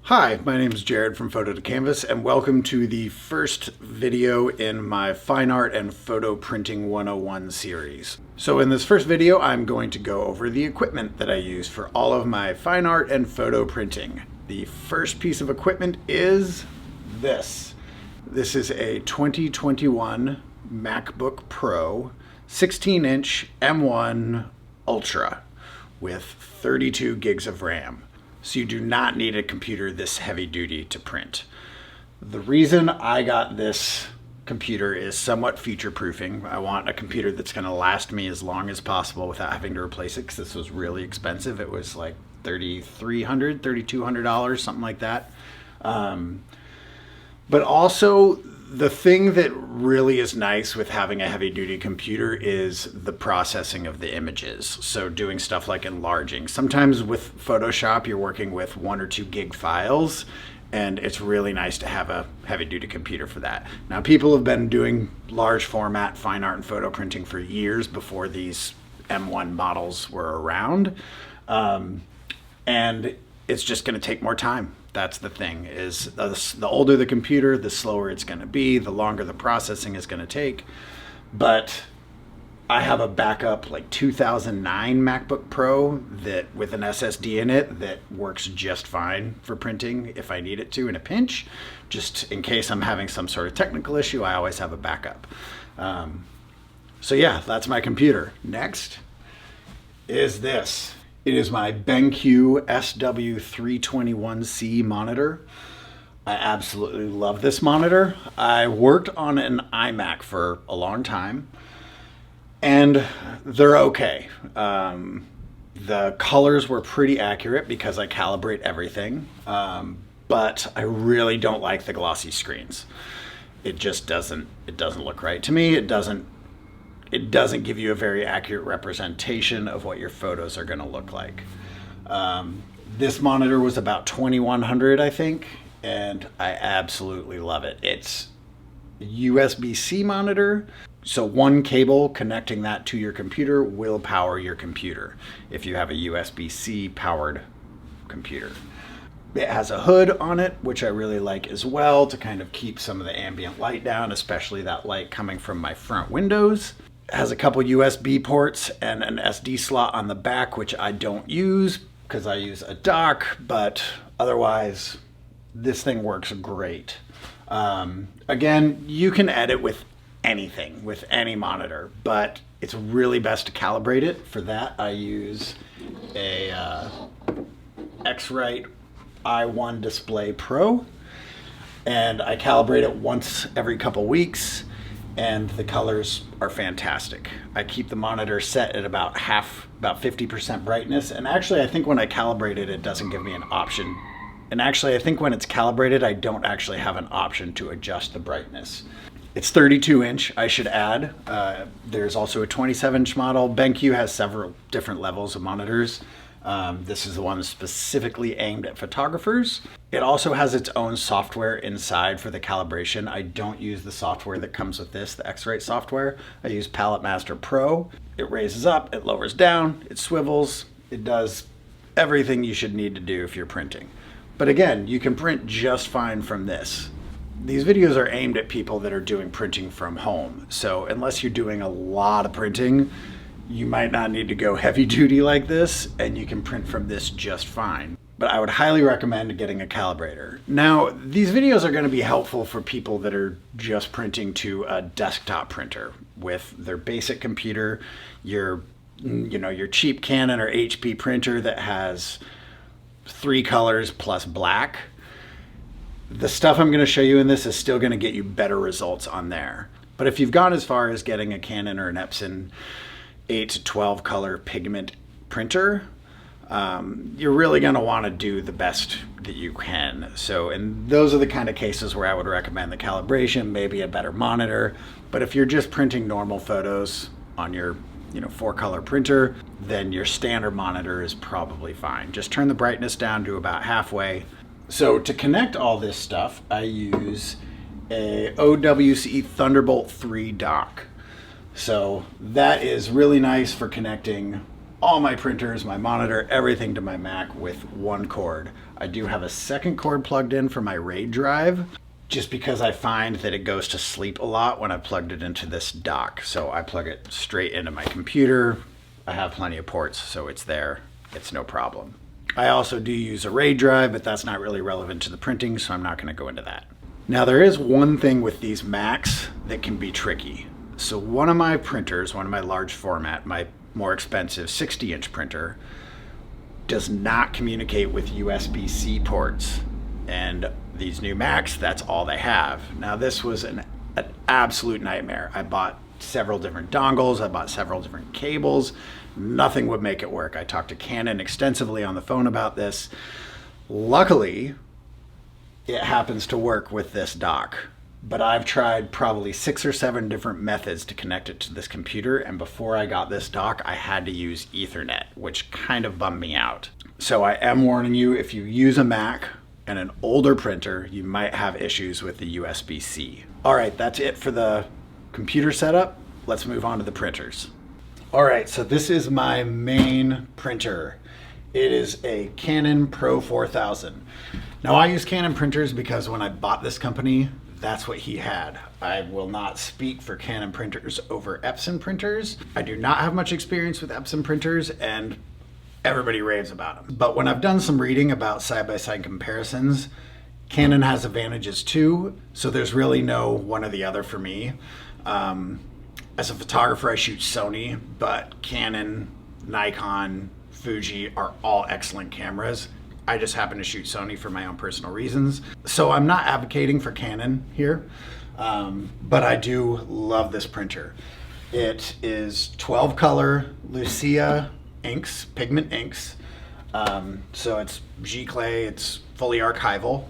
Hi, my name is Jared from Photo to Canvas, and welcome to the first video in my Fine Art and Photo Printing 101 series. So in this first video, I'm going to go over the equipment that I use for all of my fine art and photo printing. The first piece of equipment is this. This is a 2021 MacBook Pro 16-inch M1 Ultra with 32 gigs of RAM. So you do not need a computer this heavy duty to print. The reason I got this computer is somewhat future proofing. I want a computer that's going to last me as long as possible without having to replace it, because this was really expensive. It was like $3,300, $3,200, something like that. But also, the thing that really is nice with having a heavy duty computer is the processing of the images. So doing stuff like enlarging. Sometimes with Photoshop, you're working with 1 or 2 gig files, and it's really nice to have a heavy duty computer for that. Now, people have been doing large format fine art and photo printing for years before these M1 models were around. And it's just going to take more time. That's the thing, is the older the computer, the slower it's going to be, the longer the processing is going to take. But I have a backup like 2009 MacBook Pro that with an SSD in it that works just fine for printing if I need it to in a pinch. Just in case I'm having some sort of technical issue, I always have a backup. So yeah, that's my computer. Next is this. It is my Benq SW321C monitor. I absolutely love this monitor. I worked on an iMac for a long time, and they're okay. The colors were pretty accurate because I calibrate everything, but I really don't like the glossy screens. It just doesn't look right to me. It doesn't give you a very accurate representation of what your photos are going to look like. This monitor was about $2,100, I think, and I absolutely love it. It's a USB-C monitor, so one cable connecting that to your computer will power your computer if you have a USB-C powered computer. It has a hood on it, which I really like as well, to kind of keep some of the ambient light down, especially that light coming from my front windows. It has a couple USB ports and an SD slot on the back, which I don't use because I use a dock, but otherwise this thing works great. Again, you can edit with anything, with any monitor, but it's really best to calibrate it. For that, I use a Xrite i1 Display Pro, and I calibrate it once every couple weeks. And the colors are fantastic. I keep the monitor set at about 50% brightness. And actually, I think when I calibrate it, it doesn't give me an option. And actually, I think when it's calibrated, I don't actually have an option to adjust the brightness. It's 32-inch, I should add. There's also a 27-inch model. Benq has several different levels of monitors. This is the one specifically aimed at photographers. It also has its own software inside for the calibration. I don't use the software that comes with this, the Xrite software. I use Palette Master Pro. It raises up, it lowers down, it swivels. It does everything you should need to do if you're printing. But again, you can print just fine from this. These videos are aimed at people that are doing printing from home. So unless you're doing a lot of printing, you might not need to go heavy duty like this, and you can print from this just fine. But I would highly recommend getting a calibrator. Now, these videos are going to be helpful for people that are just printing to a desktop printer with their basic computer, your cheap Canon or HP printer that has 3 colors plus black. The stuff I'm going to show you in this is still going to get you better results on there. But if you've gone as far as getting a Canon or an Epson 8 to 12 color pigment printer, you're really going to want to do the best that you can. So, and those are the kind of cases where I would recommend the calibration, maybe a better monitor. But if you're just printing normal photos on your 4-color printer, then your standard monitor is probably fine. Just turn the brightness down to about halfway. So to connect all this stuff, I use a OWC Thunderbolt 3 dock. So that is really nice for connecting all my printers, my monitor, everything to my Mac with one cord. I do have a second cord plugged in for my RAID drive, just because I find that it goes to sleep a lot when I plugged it into this dock. So I plug it straight into my computer. I have plenty of ports, so it's there. It's no problem. I also do use a RAID drive, but that's not really relevant to the printing, so I'm not going to go into that. Now, there is one thing with these Macs that can be tricky. So one of my printers, one of my large format, my more expensive 60-inch printer, does not communicate with USB-C ports. And these new Macs, that's all they have. Now, this was an absolute nightmare. I bought several different dongles, I bought several different cables. Nothing would make it work. I talked to Canon extensively on the phone about this. Luckily, it happens to work with this dock. But I've tried probably 6 or 7 different methods to connect it to this computer, and before I got this dock, I had to use Ethernet, which kind of bummed me out. So I am warning you, if you use a Mac and an older printer, you might have issues with the USB-C. All right, that's it for the computer setup. Let's move on to the printers. All right, so this is my main printer. It is a Canon Pro-4000. Now, I use Canon printers because when I bought this company, that's what he had. I will not speak for Canon printers over Epson printers. I do not have much experience with Epson printers, and everybody raves about them. But when I've done some reading about side-by-side comparisons, Canon has advantages too, so there's really no one or the other for me. As a photographer, I shoot Sony, but Canon, Nikon, Fuji are all excellent cameras. I just happen to shoot Sony for my own personal reasons. So I'm not advocating for Canon here, but I do love this printer. It is 12 color Lucia inks, pigment inks. So it's G-Clay, it's fully archival.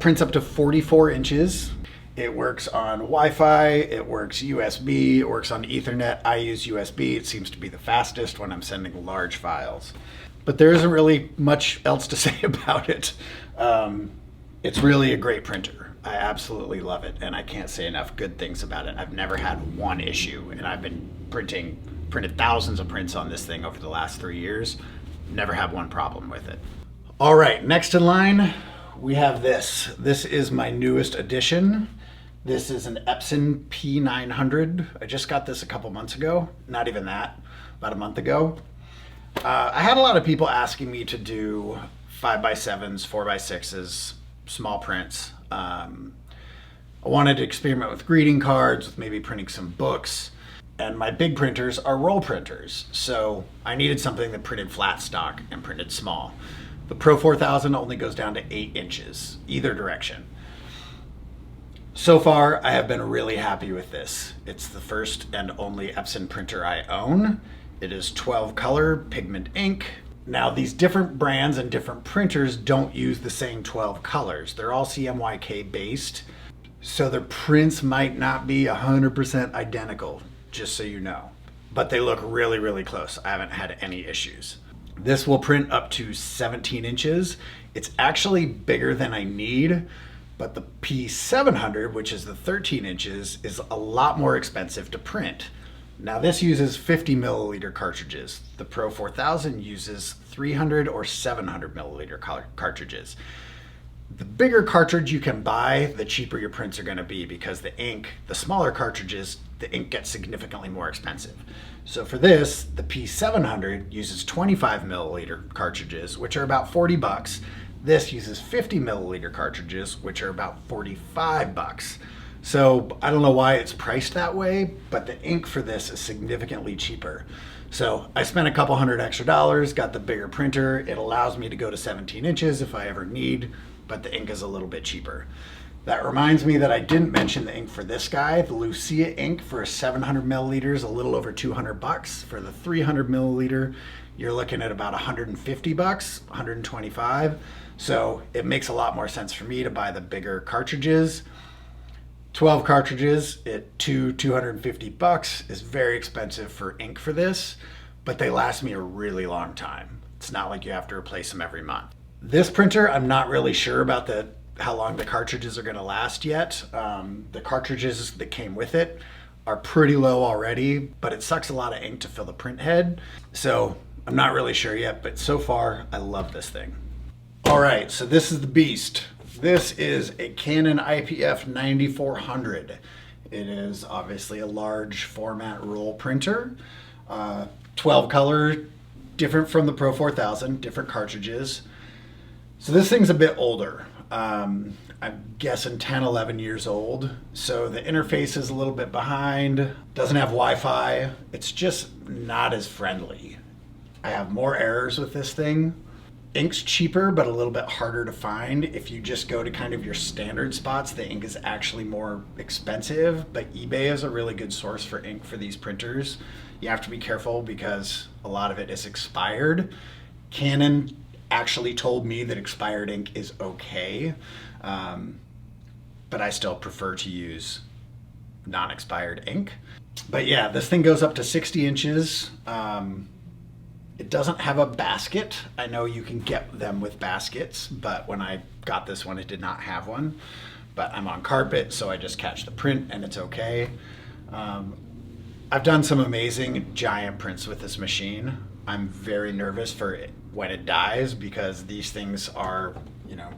Prints up to 44 inches. It works on Wi-Fi, it works USB, it works on Ethernet. I use USB, it seems to be the fastest when I'm sending large files. But there isn't really much else to say about it. It's really a great printer. I absolutely love it, and I can't say enough good things about it. I've never had one issue, and I've been printed thousands of prints on this thing over the last 3 years. Never had one problem with it. All right, next in line, we have this. This is my newest addition. This is an Epson P900. I just got this a couple months ago. Not even that, about a month ago. I had a lot of people asking me to do 5x7s, 4x6s, small prints. I wanted to experiment with greeting cards, with maybe printing some books. And my big printers are roll printers. So I needed something that printed flat stock and printed small. The Pro-4000 only goes down to 8 inches, either direction. So far, I have been really happy with this. It's the first and only Epson printer I own. It is 12 color pigment ink. Now, these different brands and different printers don't use the same 12 colors. They're all CMYK based, so their prints might not be 100% identical, just so you know. But they look really, really close. I haven't had any issues. This will print up to 17 inches. It's actually bigger than I need, but the P700, which is the 13 inches, is a lot more expensive to print. Now, this uses 50 milliliter cartridges. The Pro-4000 uses 300 or 700 milliliter cartridges. The bigger cartridge you can buy, the cheaper your prints are going to be, because the ink, the smaller cartridges, the ink gets significantly more expensive. So for this, the P700 uses 25 milliliter cartridges, which are about 40 bucks. This uses 50 milliliter cartridges, which are about 45 bucks. So I don't know why it's priced that way, but the ink for this is significantly cheaper. So I spent a couple $100 extra, got the bigger printer. It allows me to go to 17 inches if I ever need, but the ink is a little bit cheaper. That reminds me that I didn't mention the ink for this guy. The Lucia ink for 700 milliliters, a little over 200 bucks. For the 300 milliliter, you're looking at about 150 bucks, 125. So it makes a lot more sense for me to buy the bigger cartridges. 12 cartridges at 250 bucks is very expensive for ink for this, but they last me a really long time. It's not like you have to replace them every month. This printer, I'm not really sure about how long the cartridges are going to last yet. The cartridges that came with it are pretty low already, but it sucks a lot of ink to fill the print head. So I'm not really sure yet, but so far I love this thing. All right, so this is the beast. This is a Canon IPF 9400. It is obviously a large format roll printer, 12 color, different from the Pro-4000, different cartridges. So this thing's a bit older. I'm guessing 10, 11 years old. So the interface is a little bit behind, doesn't have Wi-Fi. It's just not as friendly. I have more errors with this thing. Ink's cheaper, but a little bit harder to find. If you just go to kind of your standard spots, the ink is actually more expensive, but eBay is a really good source for ink for these printers. You have to be careful because a lot of it is expired. Canon actually told me that expired ink is okay, but I still prefer to use non-expired ink. But yeah, this thing goes up to 60 inches. It doesn't have a basket. I know you can get them with baskets, but when I got this one, it did not have one. But I'm on carpet, so I just catch the print and it's okay. I've done some amazing giant prints with this machine. I'm very nervous for it when it dies because these things are, you know,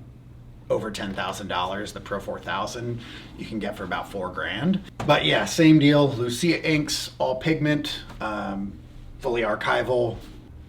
over $10,000. The Pro-4000 you can get for about $4 grand. But yeah, same deal. Lucia inks, all pigment, fully archival.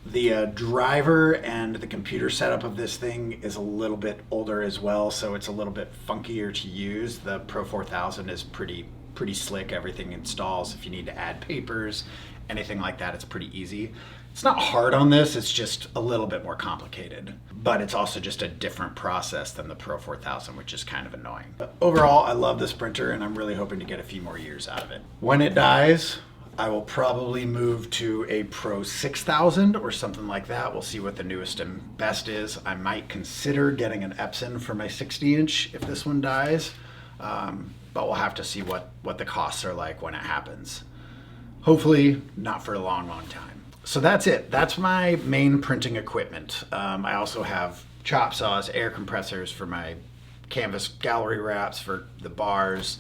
The driver and the computer setup of this thing is a little bit older as well, so it's a little bit funkier to use. The Pro-4000 is pretty slick. Everything installs. If you need to add papers, anything like that, it's pretty easy. It's not hard on this, it's just a little bit more complicated. But it's also just a different process than the Pro-4000, which is kind of annoying. But overall, I love this printer and I'm really hoping to get a few more years out of it. When it dies, I will probably move to a Pro-6000 or something like that. We'll see what the newest and best is. I might consider getting an Epson for my 60-inch if this one dies, but we'll have to see what the costs are like when it happens. Hopefully not for a long time. So that's it. That's my main printing equipment. I also have chop saws, air compressors for my canvas gallery wraps, for the bars,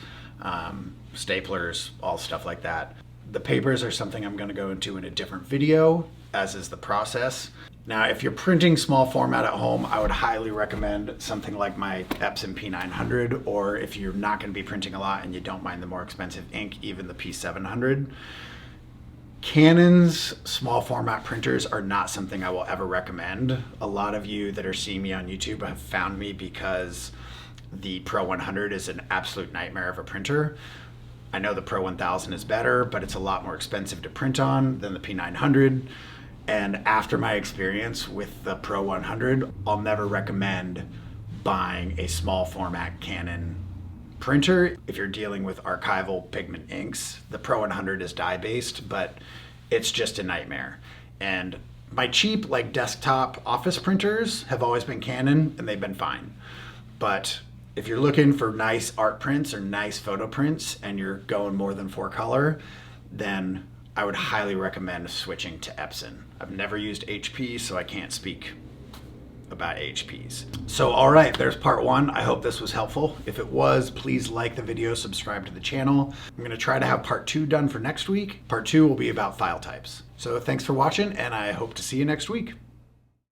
staplers, all stuff like that. The papers are something I'm going to go into in a different video, as is the process. Now, if you're printing small format at home, I would highly recommend something like my Epson P900, or if you're not going to be printing a lot and you don't mind the more expensive ink, even the P700. Canon's small format printers are not something I will ever recommend. A lot of you that are seeing me on YouTube have found me because the Pro-100 is an absolute nightmare of a printer. I know the Pro-1000 is better, but it's a lot more expensive to print on than the P900. And after my experience with the Pro-100, I'll never recommend buying a small format Canon printer if you're dealing with archival pigment inks. The Pro-100 is dye-based, but it's just a nightmare. And my cheap, like, desktop office printers have always been Canon, and they've been fine. But if you're looking for nice art prints or nice photo prints and you're going more than 4 color, then I would highly recommend switching to Epson. I've never used HP, so I can't speak about HPs. So all right, there's part 1. I hope this was helpful. If it was, please like the video, subscribe to the channel. I'm gonna try to have part 2 done for next week. Part 2 will be about file types. So thanks for watching, and I hope to see you next week.